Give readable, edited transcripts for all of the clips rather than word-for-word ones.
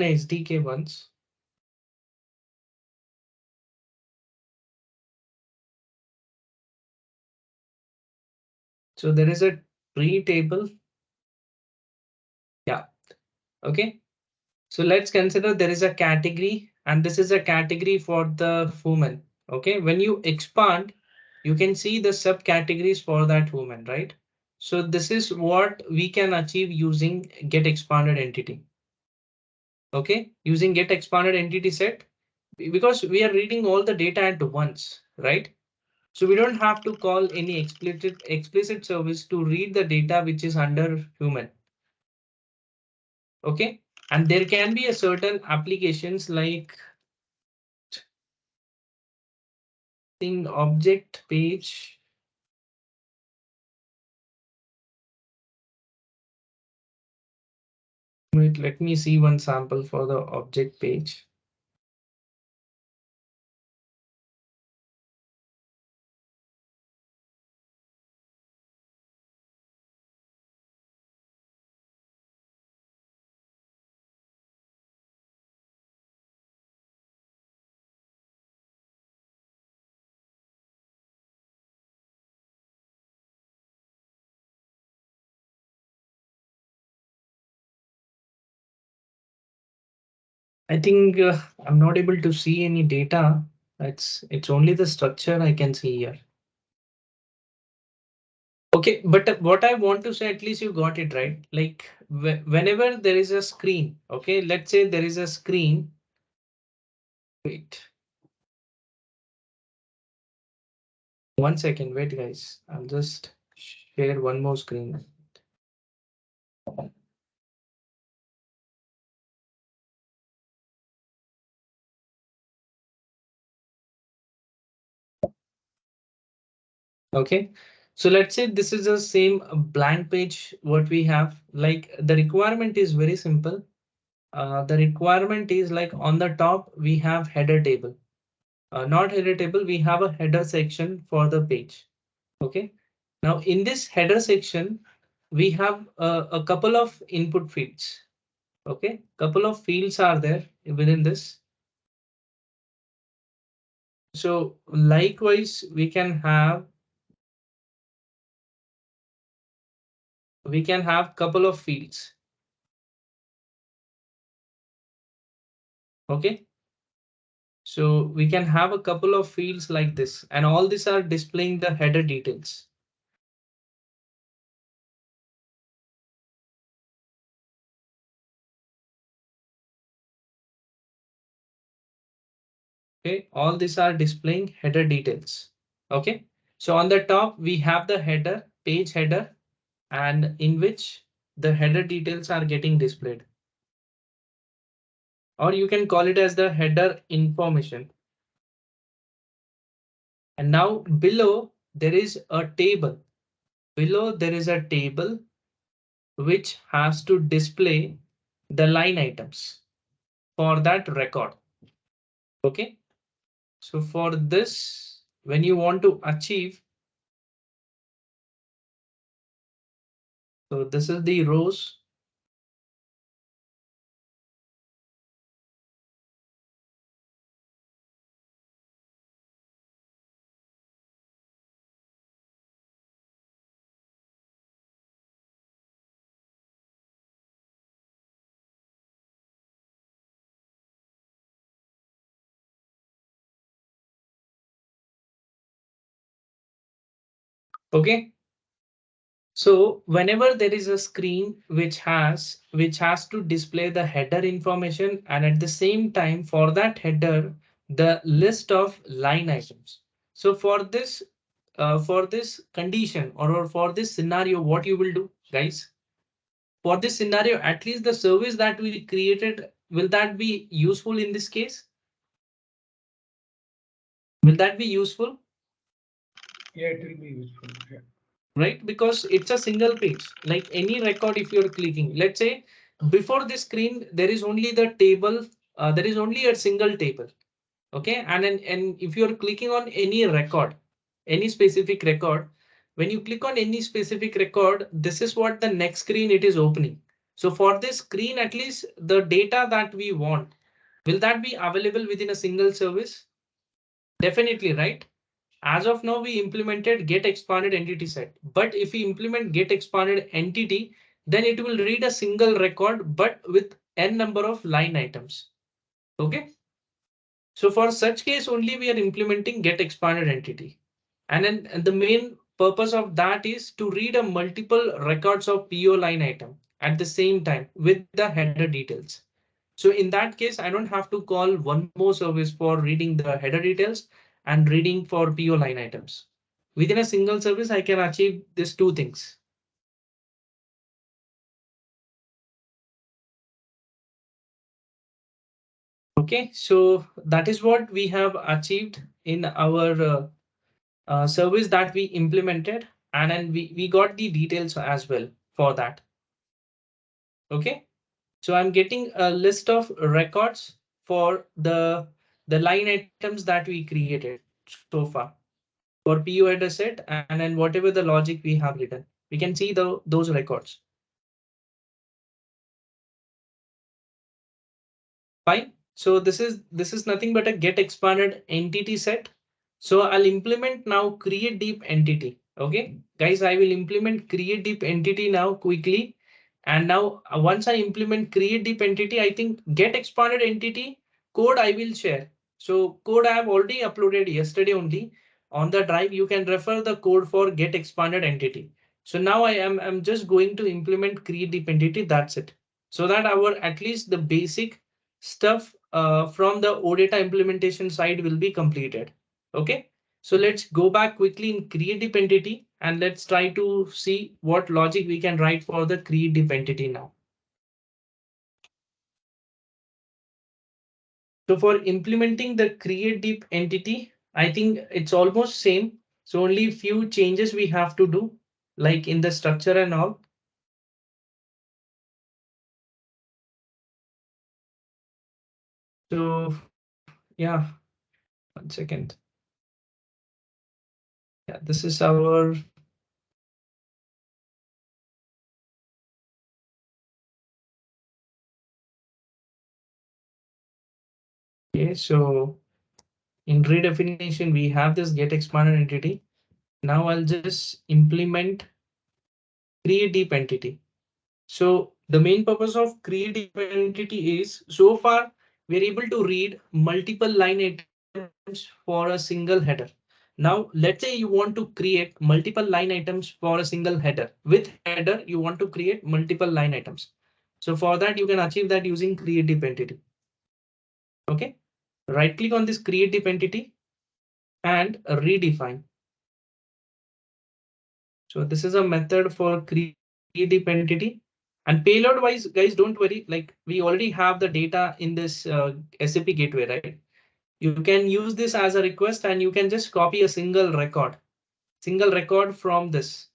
SDK once. So there is a tree table. Yeah. Okay. So let's consider there is a category and this is a category for the woman. Okay. When you expand, you can see the subcategories for that woman, right? So this is what we can achieve using get expanded entity. Okay. Using get expanded entity set because we are reading all the data at once, right? So we don't have to call any explicit service to read the data which is under human. Okay. And there can be a certain applications like in object page. Wait, let me see one sample for the object page. I think I'm not able to see any data. It's only the structure I can see here. Okay, but what I want to say, at least you got it right. Like whenever there is a screen, okay, let's say there is a screen. Wait. 1 second, wait guys. I'll just share one more screen. Okay, so let's say this is the same blank page what we have. Like the requirement is very simple. The requirement is like on the top we have header table. Not header table, we have a header section for the page. Okay, now in this header section we have a couple of input fields. Okay, couple of fields are there within this. So likewise we can have couple of fields. Okay, so we can have a couple of fields like this, and all these are displaying the header details. Okay, all these are displaying header details. Okay, so on the top we have the header, page header, and in which the header details are getting displayed. Or you can call it as the header information. And now below there is a table. Below there is a table which has to display the line items for that record. Okay, so for this, when you want to achieve, so this is the rows. Okay, so whenever there is a screen which has to display the header information, and at the same time for that header the list of line items. So for this condition or for this scenario, what you will do, guys? For this scenario, at least the service that we created, will that be useful in this case? Will that be useful? Yeah, it will be useful. Yeah. Right? Because it's a single page, like any record, if you're clicking, let's say before this screen, there is only the table, there is only a single table. Okay, and if you're clicking on any record, any specific record, when you click on any specific record, this is what the next screen it is opening. So for this screen, at least the data that we want, will that be available within a single service? Definitely, right? As of now, we implemented get expanded entity set. But if we implement get expanded entity, then it will read a single record, but with n number of line items. Okay. So for such case only we are implementing get expanded entity. And then and the main purpose of that is to read a multiple records of PO line item at the same time with the header details. So in that case, I don't have to call one more service for reading the header details and reading for PO line items. Within a single service, I can achieve these two things. Okay, so that is what we have achieved in our service that we implemented, and then we got the details as well for that. Okay, so I'm getting a list of records for the line items that we created so far for PO header set, and then whatever the logic we have written, we can see those records. Fine. So this is nothing but a get expanded entity set. So I'll implement now create deep entity. Okay, guys, I will implement create deep entity now quickly. And now once I implement create deep entity, I think get expanded entity code I will share. So code I have already uploaded yesterday only on the drive. You can refer the code for get expanded entity. So now I'm just going to implement create deep entity. That's it. So that our at least the basic stuff from the OData implementation side will be completed. Okay, so let's go back quickly in create deep entity and let's try to see what logic we can write for the create deep entity now. So for implementing the create deep entity, I think it's almost same. So only few changes we have to do, like in the structure and all. So yeah, 1 second. Yeah, this is our okay. So in redefinition, we have this get expanded entity. Now I'll just implement create deep entity. So the main purpose of create deep entity is so far we're able to read multiple line items for a single header. Now let's say you want to create multiple line items for a single header. With header, you want to create multiple line items. So for that, you can achieve that using create deep entity. Okay, right click on this create deep entity and redefine. So this is a method for create deep entity. And payload wise, guys, don't worry. Like we already have the data in this SAP gateway, right? You can use this as a request and you can just copy a single record from this.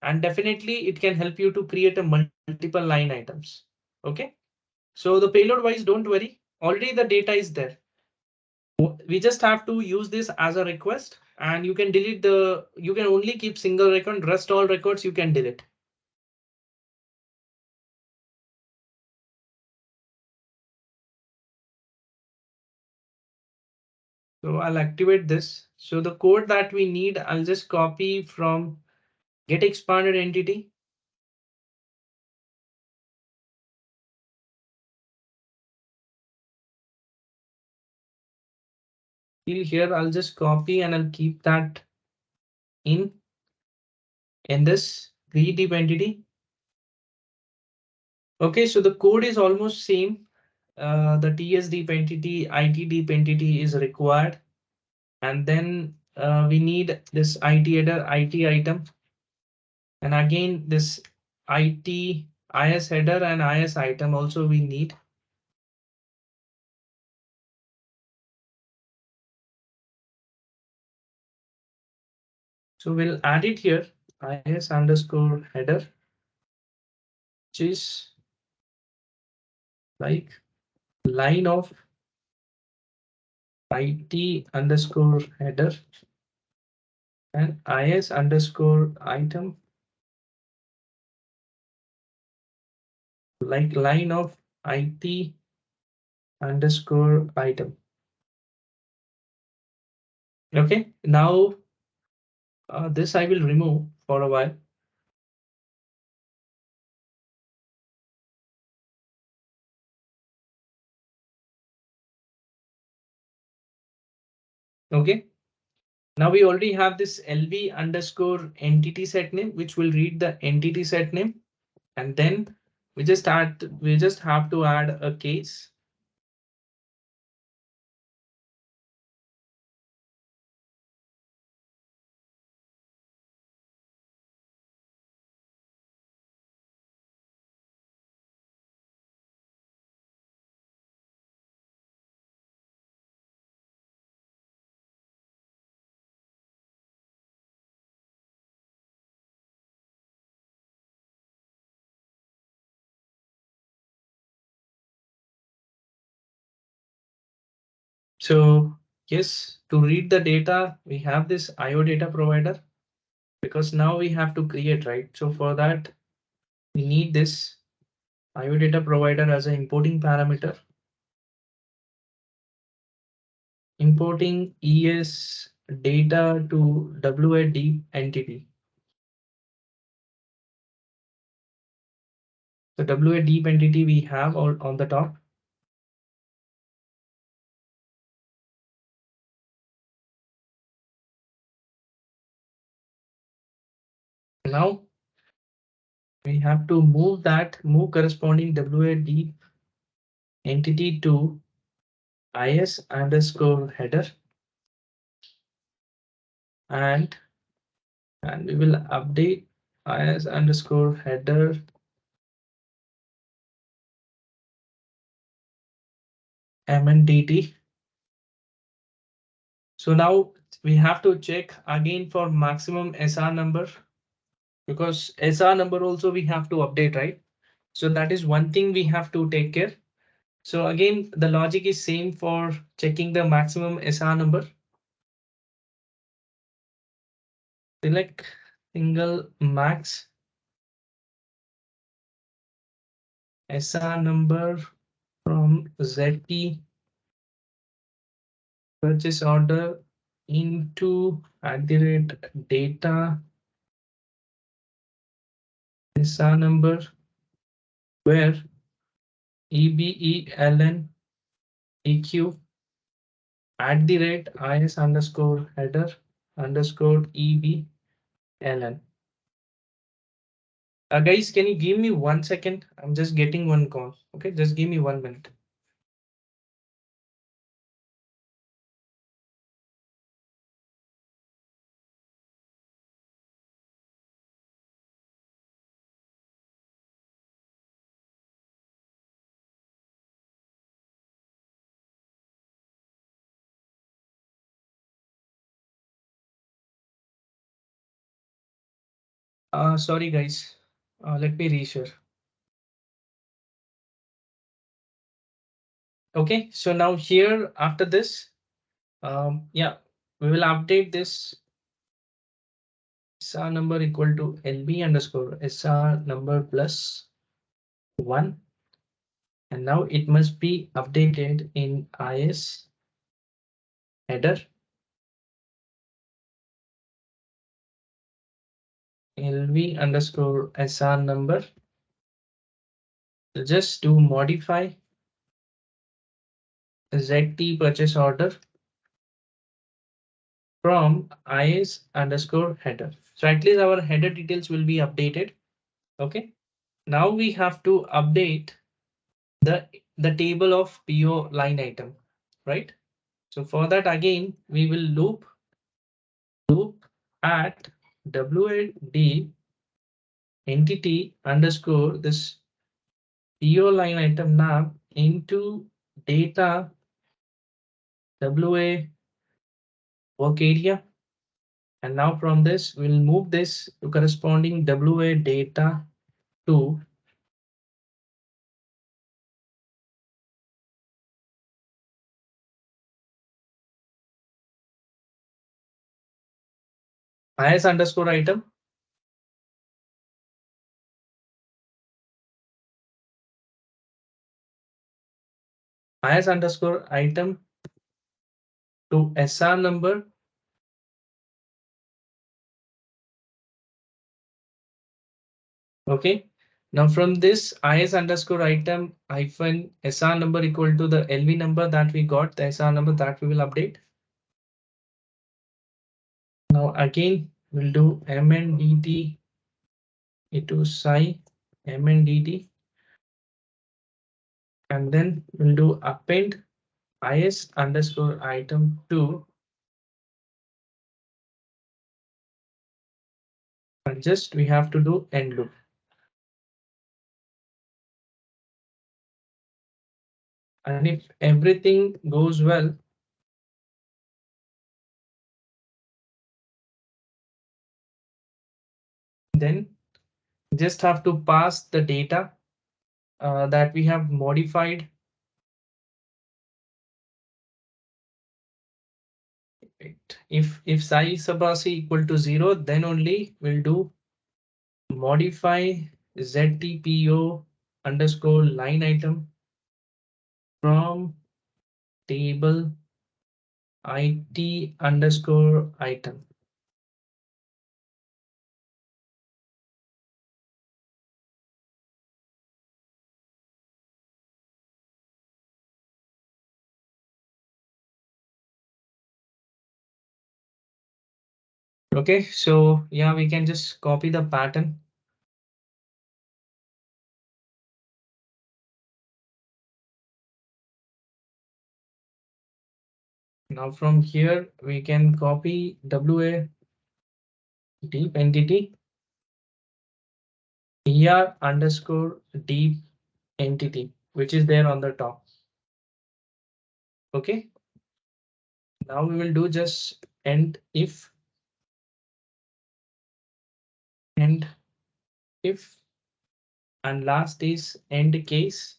And definitely it can help you to create a multiple line items. Okay. So the payload wise, don't worry. Already the data is there. We just have to use this as a request and you can delete you can only keep single record, rest all records you can delete. So I'll activate this. So the code that we need, I'll just copy from get expanded entity. Here, I'll just copy and I'll keep that in this create deep entity. Okay, so the code is almost same. The TS deep entity, IT deep entity is required. And then we need this IT header, IT item. And again, this IT IS header and IS item also we need. So we'll add it here, IS underscore header, which is like line of IT underscore header and IS underscore item. like line of IT underscore item. Okay, now this I will remove for a while. Okay, now we already have this LV underscore entity set name, which will read the entity set name. And then we just have to add a case. So yes, to read the data, we have this IO data provider because now we have to create, right? So for that, we need this IO data provider as an importing parameter, importing ES data to WA deep entity. The WA deep entity we have on the top. Now we have to move corresponding WA deep entity to is underscore header, and we will update is underscore header mndt. So now we have to check again for maximum SR number, because SR number also we have to update, right? So that is one thing we have to take care. So again, the logic is same for checking the maximum SR number. Select single max SR number from ZT purchase order into @data SR number, where EBELN EQ @is underscore header underscore EBLN. Guys, can you give me 1 second? I'm just getting one call. Okay, just give me 1 minute. Sorry guys. Let me reshare. Okay, so now here after this, yeah, we will update this SR number equal to LB underscore SR number plus 1. And now it must be updated in IS header LV underscore SR number. Just to modify ZT purchase order from IS underscore header. So at least our header details will be updated. Okay. Now we have to update the table of PO line item, right? So for that again, we will loop at WAD entity underscore this PO line item nav into data WA work area. And now from this, we'll move this to corresponding WA data to IS underscore item. is underscore item to SR number. Okay. Now from this is underscore item hyphen SR number equal to the LV number that we got, the SR number that we will update. Now again, we'll do mndt into psi mndt, and then we'll do append is underscore item to, and just we have to do end loop. And if everything goes well, then just have to pass the data that we have modified. If psi sub c equal to 0, then only we'll do modify ztpo underscore line item from table it underscore item. Okay, so yeah, we can just copy the pattern. Now from here, we can copy WA deep entity er underscore deep entity, which is there on the top. Okay. Now we will do just end if, and if, and last is end case.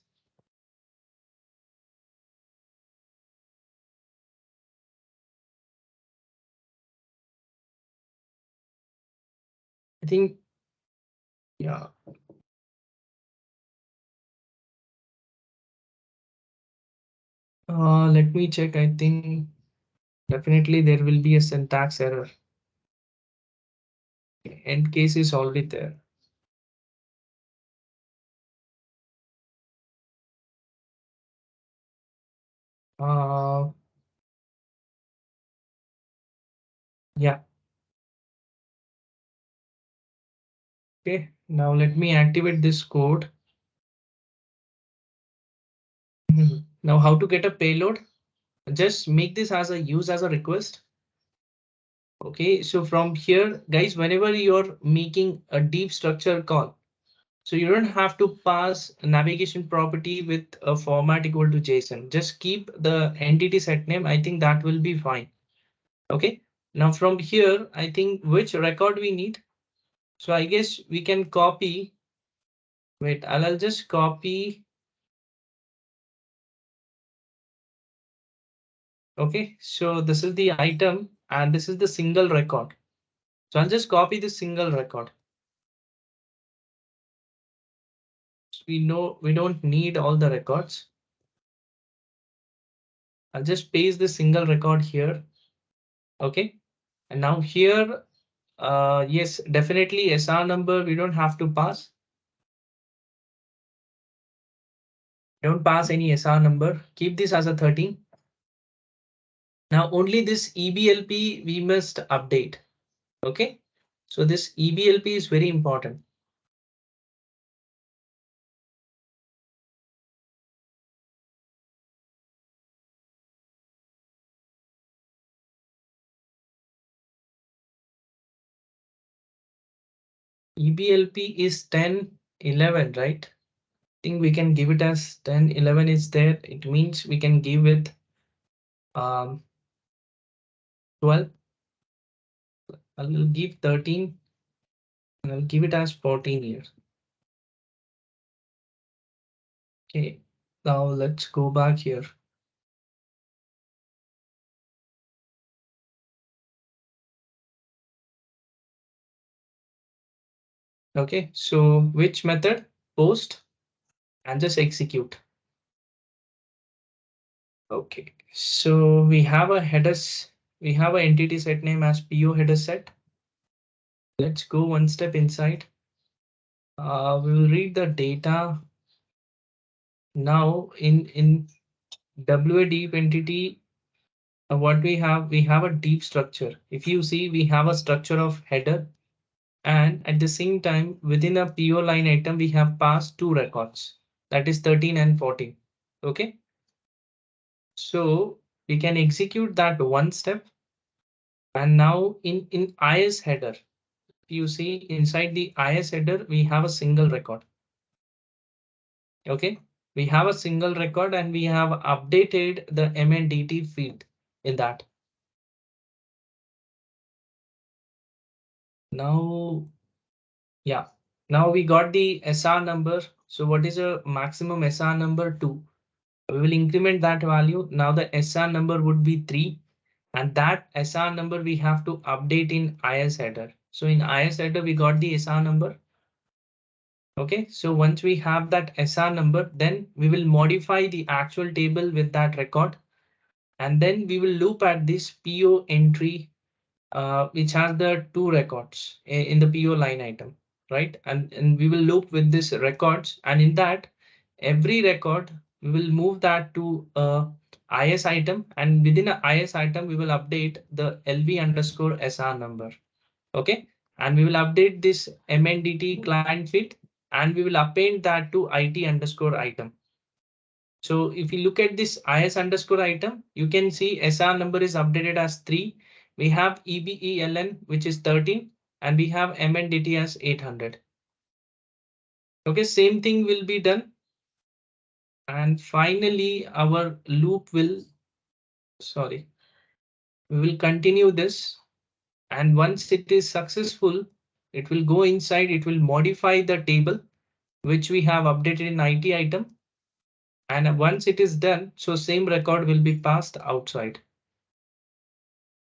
I think, yeah. Let me check. I think definitely there will be a syntax error. End case is already there. Uh, yeah. Okay. Now let me activate this code. Now how to get a payload? Just make this as a use as a request. Okay, so from here, guys, whenever you're making a deep structure call, so you don't have to pass a navigation property with a format equal to JSON. Just keep the entity set name. I think that will be fine. Okay, now from here, I think which record we need. So I guess we can copy. Wait, I'll just copy. Okay, so this is the item and this is the single record. So I'll just copy the single record. We know we don't need all the records. I'll just paste the single record here. Okay, and now here, yes, definitely SR number we don't have to pass. Don't pass any SR number. Keep this as a 13. Now only this EBLP we must update. Okay, so this EBLP is very important. EBLP is 10, 11, right? I think we can give it as 10, 11 is there. It means we can give it 12. I'll give 13 and I'll give it as 14 years. Okay, now let's go back here. Okay, so which method? Post and just execute. Okay, so we have a headers, we have an entity set name as PO header set. Let's go one step inside. We will read the data. Now in WA deep entity, what we have a deep structure. If you see, we have a structure of header, and at the same time within a PO line item, we have passed two records, that is 13 and 14. Okay, so we can execute that one step. And now in IS header, you see inside the IS header, we have a single record. Okay, we have a single record and we have updated the MNDT field in that. Now, yeah, now we got the SR number. So what is a maximum SR number? 2. We will increment that value. Now the SR number would be 3, and that SR number we have to update in IS header. So in IS header, we got the SR number. Okay, so once we have that SR number, then we will modify the actual table with that record. And then we will loop at this PO entry, which has the two records in the PO line item, right? And we will loop with this records. And in that, every record, we will move that to IS item. And within a IS item, we will update the LV underscore SR number. Okay, and we will update this MNDT client feed, and we will append that to IT underscore item. So if you look at this IS underscore item, you can see SR number is updated as 3. We have EBELN, which is 13, and we have MNDT as 800. Okay, same thing will be done. And finally, our loop will, sorry, we will continue this. And once it is successful, it will go inside, it will modify the table which we have updated in IT item. And once it is done, so same record will be passed outside.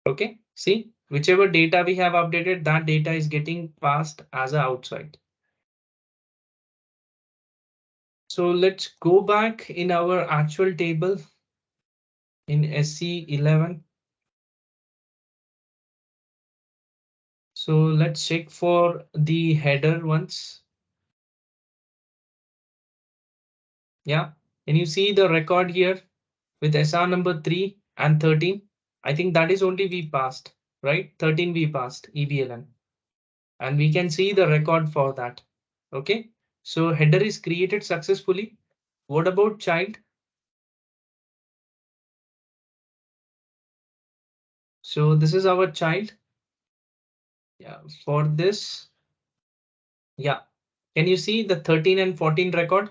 Okay, see, whichever data we have updated, that data is getting passed as a outside. So let's go back in our actual table in SC11. So let's check for the header once. Yeah, and you see the record here with SR number 3 and 13. I think that is only we passed, right? 13 we passed EBLN. And we can see the record for that. Okay, so header is created successfully. What about child? So this is our child. Yeah, for this. Yeah, can you see the 13 and 14 record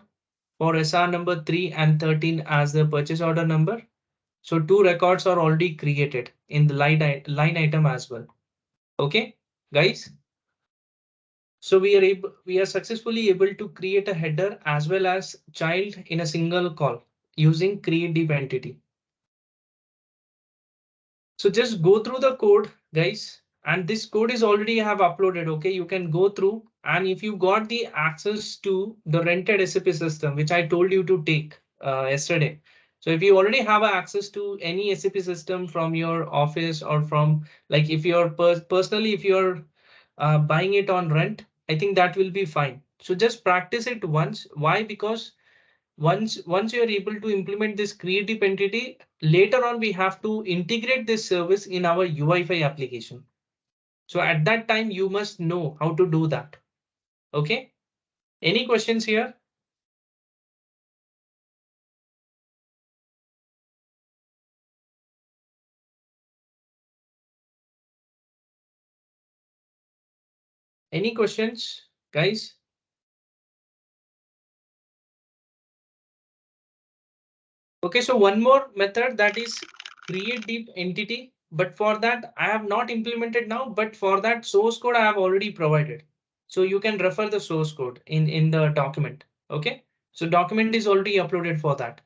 for SR number 3 and 13 as the purchase order number? So two records are already created in the line item as well. Okay, guys. So we are successfully able to create a header as well as child in a single call using create deep entity. So just go through the code, guys, and this code is already I have uploaded. OK, you can go through, and if you got the access to the rented SAP system, which I told you to take yesterday. So if you already have access to any SAP system from your office or from like if you're personally, if you're buying it on rent, I think that will be fine. So just practice it once. Why? Because once you are able to implement this creative entity, later on we have to integrate this service in our UI5 application. So at that time you must know how to do that. Okay, any questions here? Any questions, guys? Okay, so one more method, that is create deep entity. But for that, I have not implemented now, but for that source code, I have already provided. So you can refer the source code in the document. Okay, so document is already uploaded for that.